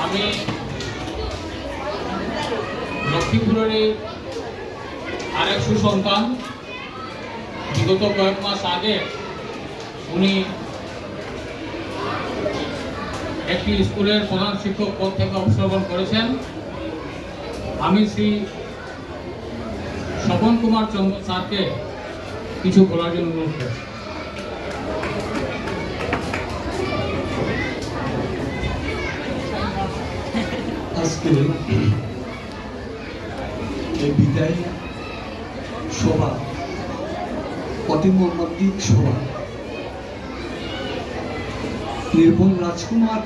আমি লক্ষ্মীপুরের আরেক সুসন্তান। বিগত কয়েক মাস আগে উনি একটি স্কুলের প্রধান শিক্ষক পদ থেকে অবসর গ্রহণ করেছেন। আমি শ্রী স্বপন কুমার চন্দ্র স্যারকে কিছু বলার জন্য অনুরোধ করছি। আজকে এই বিদায় সভা অতি মর্মান্তিক সভা। নির্মল রাজকুমার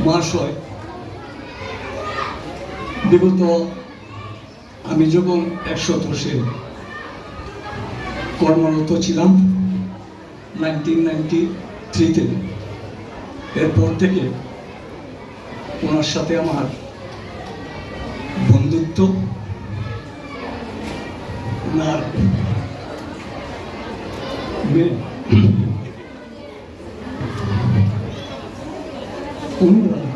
মহাশয় বিগত আমি যখন 110-এ কর্মরত ছিলাম 1993-তে, এরপর থেকে ওনার সাথে আমার বন্ধুত্ব, ওনার অনুরাগ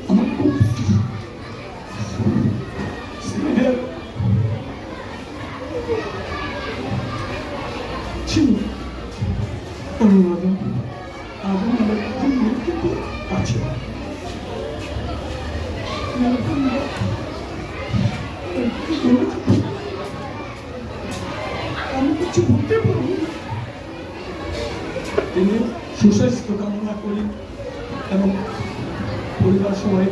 আমার খুব স্নেহের ছিল। অনুরাগ আজ আমাদের কিন্তু আছে। আমি কিছু বলতে পারি। তিনি সুস্বাস্থ্য কামনা করি এবং পরিবার সবাই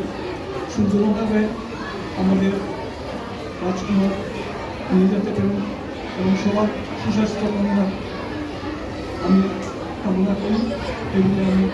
সুন্দরভাবে আমাদের রাজকুমার নিয়ে যেতে পারেন এবং সবার সুস্বাস্থ্য কামনা আমি কামনা করি। এগুলো আমি